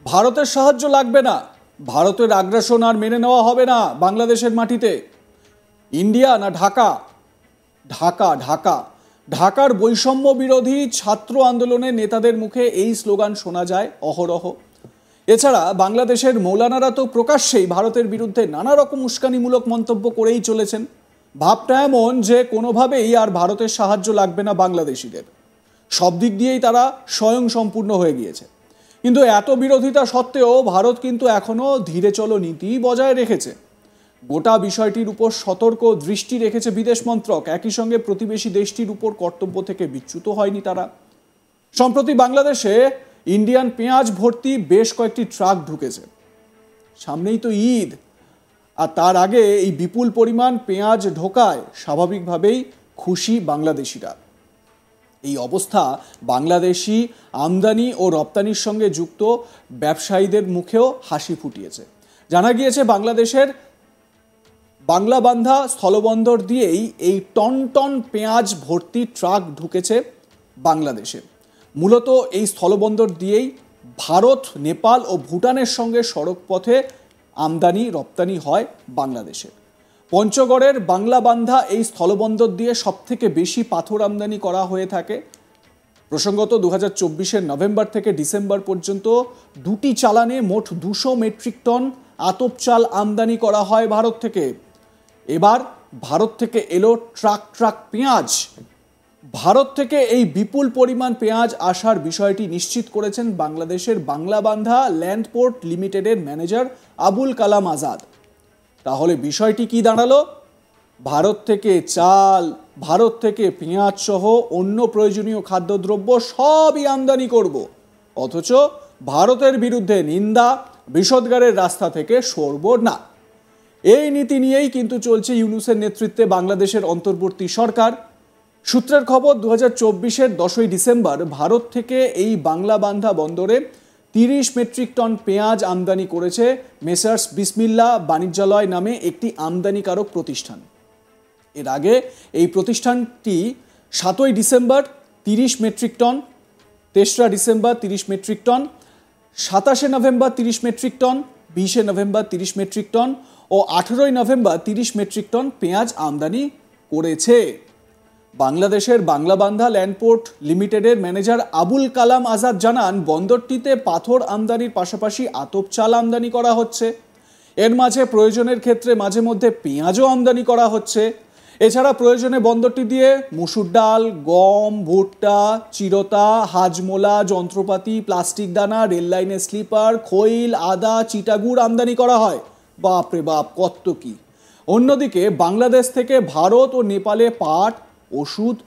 ভারতের সাহায্য লাগবে না, ভারতের আগ্রাসন আর মেনে নেওয়া হবে না বাংলাদেশের মাটিতে। ইন্ডিয়া না ঢাকা? ঢাকা ঢাকা ঢাকার বৈষম্য বিরোধী ছাত্র আন্দোলনের নেতাদের মুখে এই স্লোগান শোনা যায় অহরহ। এছাড়া বাংলাদেশের মৌলানারা তো প্রকাশ্যেই ভারতের বিরুদ্ধে নানা রকম উস্কানিমূলক মন্তব্য করেই চলেছেন। ভাবটা এমন যে কোনোভাবেই আর ভারতের সাহায্য লাগবে না বাংলাদেশিদের, সব দিক দিয়েই তারা স্বয়ং সম্পূর্ণ হয়ে গিয়েছে। কিন্তু এত বিরোধিতা সত্ত্বেও ভারত কিন্তু এখনও ধীরে চলো নীতি বজায় রেখেছে। গোটা বিষয়টির উপর সতর্ক দৃষ্টি রেখেছে বিদেশ মন্ত্রক। একই সঙ্গে প্রতিবেশী দেশটির উপর কর্তব্য থেকে বিচ্যুত হয়নি তারা। সম্প্রতি বাংলাদেশে ইন্ডিয়ান পেঁয়াজ ভর্তি বেশ কয়েকটি ট্রাক ঢুকেছে। সামনেই তো ঈদ, আর তার আগে এই বিপুল পরিমাণ পেঁয়াজ ঢোকায় স্বাভাবিকভাবেই খুশি বাংলাদেশিরা। এই অবস্থা বাংলাদেশি আমদানি ও রপ্তানির সঙ্গে যুক্ত ব্যবসায়ীদের মুখেও হাসি ফুটিয়েছে। জানা গিয়েছে বাংলাদেশের বাংলাবান্ধা স্থলবন্দর দিয়েই এই টন টন পেঁয়াজ ভর্তি ট্রাক ঢুকেছে বাংলাদেশে। মূলত এই স্থলবন্দর দিয়েই ভারত, নেপাল ও ভুটানের সঙ্গে সড়ক পথে আমদানি রপ্তানি হয় বাংলাদেশে। পঞ্চগড়ের বাংলাবান্ধা এই স্থলবন্দর দিয়ে সবথেকে বেশি পাথর আমদানি করা হয়ে থাকে। প্রসঙ্গত 2024 নভেম্বর থেকে ডিসেম্বর পর্যন্ত দুটি চালানে মোট 200 মেট্রিক টন আতপ চাল আমদানি করা হয় ভারত থেকে। এবার ভারত থেকে এলো ট্রাক ট্রাক পেঁয়াজ। ভারত থেকে এই বিপুল পরিমাণ পেঁয়াজ আসার বিষয়টি নিশ্চিত করেছেন বাংলাদেশের বাংলাবান্ধা ল্যান্ড পোর্ট লিমিটেডের ম্যানেজার আবুল কালাম আজাদ। তাহলে বিষয়টি কি দাঁড়ালো? ভারত থেকে চাল, ভারত থেকে পেঁয়াজ সহ অন্য প্রয়োজনীয় খাদ্যদ্রব্য সবই আমদানি করব, অথচ ভারতের বিরুদ্ধে নিন্দা, বিষোদ্গারের রাস্তা থেকে সরব না। এই নীতি নিয়েই কিন্তু চলছে ইউনূসের নেতৃত্বে বাংলাদেশের অন্তর্বর্তী সরকার। সূত্রের খবর, 2024 10 ডিসেম্বর ভারত থেকে এই বাংলাবান্ধা বন্দরে 30 মেট্রিক টন পেঁয়াজ আমদানি করেছে মেসার্স বিসমিল্লাহ বাণিজ্যালয় নামে একটি আমদানিকারক প্রতিষ্ঠান। এর আগে এই প্রতিষ্ঠানটি 7 ডিসেম্বর 30 মেট্রিক টন, 3রা December 30 metric ton, 27 November 30 metric ton, 20 November 30 metric ton ও 18 নভেম্বর 30 মেট্রিক টন পেঁয়াজ আমদানি করেছে। বাংলাদেশের বাংলাবান্ধা ল্যান্ডপোর্ট লিমিটেডের ম্যানেজার আবুল কালাম আজাদ জানান, বন্দরটিতে পাথর আমদানির পাশাপাশি আতপ চাল আমদানি করা হচ্ছে। এর মাঝে প্রয়োজনের ক্ষেত্রে মাঝে মধ্যে পেঁয়াজও আমদানি করা হচ্ছে। এছাড়া প্রয়োজনে বন্দরটি দিয়ে মুসুর ডাল, গম, ভুট্টা, চিরতা, হাজমোলা, যন্ত্রপাতি, প্লাস্টিক দানা, রেল লাইনের স্লিপার, খৈল, আদা, চিটাগুড় আমদানি করা হয়। বাপরে বাপ, কত কি! অন্যদিকে বাংলাদেশ থেকে ভারত ও নেপালে পাট, ওষুধ,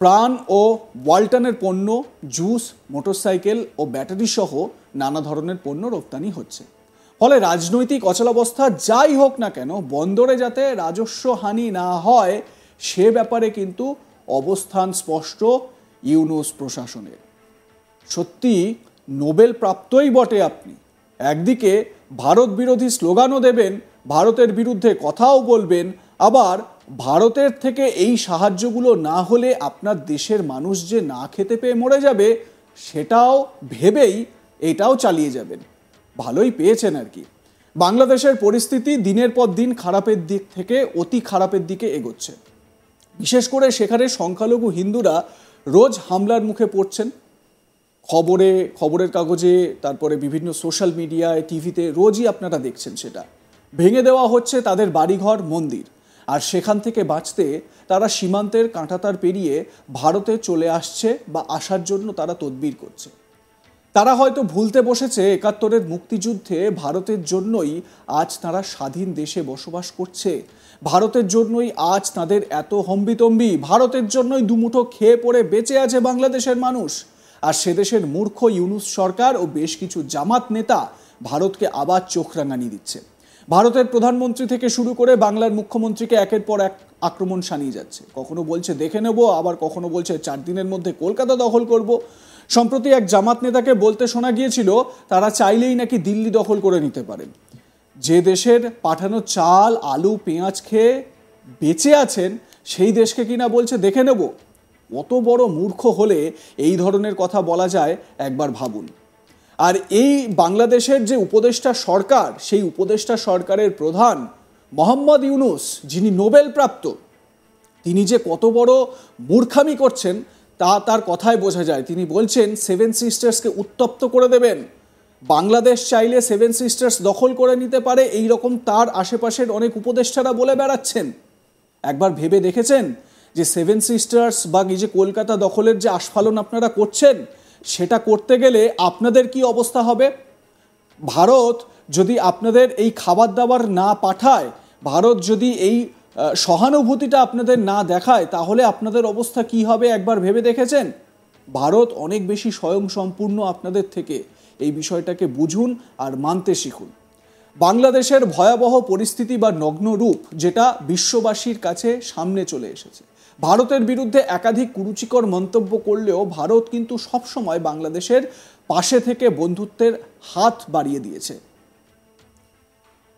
প্রাণ ও ওয়ালটনের পণ্য, জুস, মোটরসাইকেল ও ব্যাটারি সহ নানা ধরনের পণ্য রপ্তানি হচ্ছে। ফলে রাজনৈতিক অচলাবস্থা যাই হোক না কেন, বন্দরে যাতে রাজস্ব হানি না হয় সে ব্যাপারে কিন্তু অবস্থান স্পষ্ট ইউনূস প্রশাসনের। সত্যি নোবেল প্রাপ্তই বটে আপনি। একদিকে ভারত বিরোধী স্লোগানও দেবেন, ভারতের বিরুদ্ধে কথাও বলবেন, আবার ভারতের থেকে এই সাহায্যগুলো না হলে আপনার দেশের মানুষ যে না খেতে পেয়ে মরে যাবে সেটাও ভেবেই এটাও চালিয়ে যাবেন। ভালোই পেয়েছেন আর কি। বাংলাদেশের পরিস্থিতি দিনের পর দিন খারাপের দিক থেকে অতি খারাপের দিকে এগোচ্ছে। বিশেষ করে সেখানে সংখ্যালঘু হিন্দুরা রোজ হামলার মুখে পড়ছেন। খবরের কাগজে, তারপরে বিভিন্ন সোশ্যাল মিডিয়ায়, টিভিতে রোজই আপনারা দেখছেন সেটা। ভেঙে দেওয়া হচ্ছে তাদের বাড়িঘর, মন্দির। আর সেখান থেকে বাঁচতে তারা সীমান্তের কাঁটাতার পেরিয়ে ভারতে চলে আসছে বা আসার জন্য তারা তদবির করছে। তারা হয়তো ভুলতে বসেছে 71-এর মুক্তিযুদ্ধে ভারতের জন্যই আজ তারা স্বাধীন দেশে বসবাস করছে। ভারতের জন্যই আজ তাদের এত হম্বিতম্বি। ভারতের জন্যই দুমুঠো খেয়ে পড়ে বেঁচে আছে বাংলাদেশের মানুষ। আর সে দেশের মূর্খ ইউনূস সরকার ও বেশ কিছু জামাত নেতা ভারতকে আবার চোখ রাঙানি দিচ্ছে। ভারতের প্রধানমন্ত্রী থেকে শুরু করে বাংলার মুখ্যমন্ত্রীকে একের পর এক আক্রমণ শানিয়ে যাচ্ছে। কখনো বলছে দেখে নেব, আবার কখনো বলছে 4 দিনের মধ্যে কলকাতা দখল করব। সম্প্রতি এক জামাত নেতাকে বলতে শোনা গিয়েছিল তারা চাইলেই নাকি দিল্লি দখল করে নিতে পারেন। যে দেশের পাঠানো চাল, আলু, পেঁয়াজ খেয়ে বেঁচে আছেন সেই দেশকে কিনা বলছে দেখে নেব। কত বড় মূর্খ হলে এই ধরনের কথা বলা যায় একবার ভাবুন। আর এই বাংলাদেশের যে উপদেষ্টা সরকার, সেই উপদেষ্টা সরকারের প্রধান মোহাম্মদ ইউনূস, যিনি নোবেল প্রাপ্ত, তিনি যে কত বড় মূর্খামি করছেন তা তার কথায় বোঝা যায়। তিনি বলছেন সেভেন সিস্টার্সকে উত্তপ্ত করে দেবেন, বাংলাদেশ চাইলে সেভেন সিস্টার্স দখল করে নিতে পারে, এই রকম তার আশেপাশের অনেক উপদেষ্টারা বলে বেড়াচ্ছেন। একবার ভেবে দেখেছেন যে সেভেন সিস্টার্স বা এই যে কলকাতা দখলের যে আস্ফালন আপনারা করছেন, সেটা করতে গেলে আপনাদের কি অবস্থা হবে? ভারত যদি আপনাদের এই খাবার দাবার না পাঠায়, ভারত যদি এই সহানুভূতিটা আপনাদের না দেখায়, তাহলে আপনাদের অবস্থা কি হবে একবার ভেবে দেখেছেন? ভারত অনেক বেশি স্বয়ংসম্পূর্ণ আপনাদের থেকে, এই বিষয়টাকে বুঝুন আর মানতে শিখুন। বাংলাদেশের ভয়াবহ পরিস্থিতি বা নগ্ন রূপ যেটা বিশ্ববাসীর কাছে সামনে চলে এসেছে, ভারতের বিরুদ্ধে একাধিক কুরুচিকর মন্তব্য করলেও ভারত কিন্তু সবসময় বাংলাদেশের পাশে থেকে বন্ধুত্বের হাত বাড়িয়ে দিয়েছে।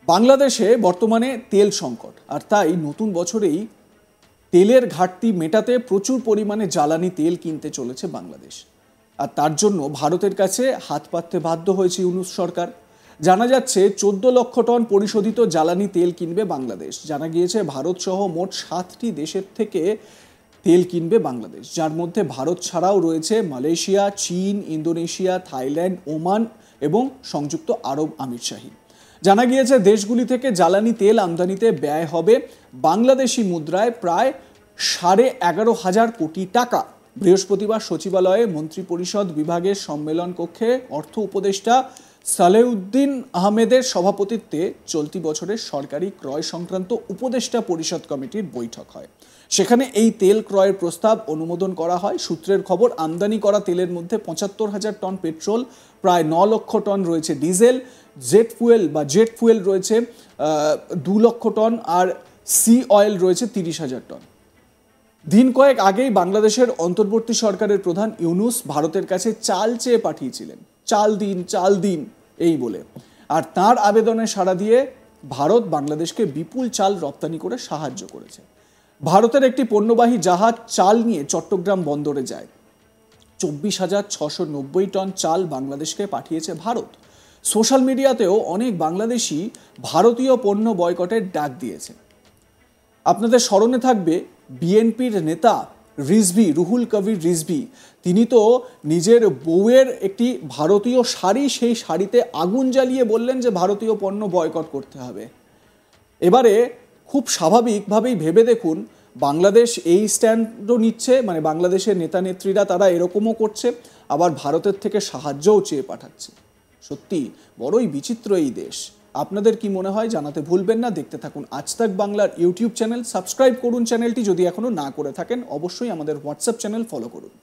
বাংলাদেশে বর্তমানে তেল সংকট, আর তাই নতুন বছরেই তেলের ঘাটতি মেটাতে প্রচুর পরিমাণে জ্বালানি তেল কিনতে চলেছে বাংলাদেশ। আর তার জন্য ভারতের কাছে হাত পাততে বাধ্য হয়েছে ইউনূস সরকার। জানা যাচ্ছে 14 লক্ষ টন পরিশোধিত জ্বালানি তেল কিনবে বাংলাদেশ। জানা গিয়েছে ভারত সহ মোট 7টি দেশের থেকে তেল কিনবে বাংলাদেশ, যার মধ্যে ভারত ছাড়াও রয়েছে মালয়েশিয়া, চীন, ইন্দোনেশিয়া, থাইল্যান্ড, ওমান এবং সংযুক্ত আরব আমিরশাহী। জানা গিয়েছে দেশগুলি থেকে জ্বালানি তেল আমদানিতে ব্যয় হবে বাংলাদেশি মুদ্রায় প্রায় 11,500 কোটি টাকা। বৃহস্পতিবার সচিবালয়ে মন্ত্রিপরিষদ বিভাগের সম্মেলন কক্ষে অর্থ উপদেষ্টা সালেউদ্দিন আহমেদের সভাপতিত্বে চলতি বছরের সরকারি ক্রয় সংক্রান্ত উপদেষ্টা পরিষদ কমিটির বৈঠক হয়। সেখানে এই তেল ক্রয়ের প্রস্তাব অনুমোদন করা হয়। সূত্রের খবর, আমদানি করা তেলের মধ্যে 75,000 টন পেট্রোল, প্রায় 9 লক্ষ টন রয়েছে ডিজেল, জেট ফুয়েল রয়েছে 2 লক্ষ টন, আর সি অয়েল রয়েছে 30,000 টন। দিন কয়েক আগেই বাংলাদেশের অন্তর্বর্তী সরকারের প্রধান ইউনূস ভারতের কাছে চাল চেয়ে পাঠিয়েছিলেন, চাল দিন এই বলে। আর তার আবেদনে সাড়া দিয়ে ভারত বাংলাদেশকে বিপুল চাল রপ্তানি করে সাহায্য করেছে। ভারতের একটি পণ্যবাহী জাহাজ চাল নিয়ে চট্টগ্রাম বন্দরে যায়। 24,690 টন চাল বাংলাদেশকে পাঠিয়েছে ভারত। সোশ্যাল মিডিয়াতেও অনেক বাংলাদেশি ভারতীয় পণ্য বয়কটের ডাক দিয়েছে। আপনাদের স্মরণে থাকবে বিএনপির নেতা রুহুল কবির রিজভী, তিনি তো নিজের বউয়ের একটি ভারতীয় শাড়ি, সেই শাড়িতে আগুন জ্বালিয়ে বললেন যে ভারতীয় পণ্য বয়কট করতে হবে। এবারে খুব স্বাভাবিকভাবেই ভেবে দেখুন, বাংলাদেশ এই স্ট্যান্ডও নিচ্ছে, মানে বাংলাদেশের নেতা নেত্রীরা তারা এরকমও করছে, আবার ভারতের থেকে সাহায্যও চেয়ে পাঠাচ্ছে। সত্যি বড়ই বিচিত্র এই দেশ। আপনাদের কি মনে হয় জানাতে ভুলবেন না। দেখতে থাকুন আজ তাক বাংলার ইউটিউব চ্যানেল, সাবস্ক্রাইব করুন চ্যানেলটি যদি এখনো না করে থাকেন, অবশ্যই আমাদের হোয়াটসঅ্যাপ চ্যানেল ফলো করুন।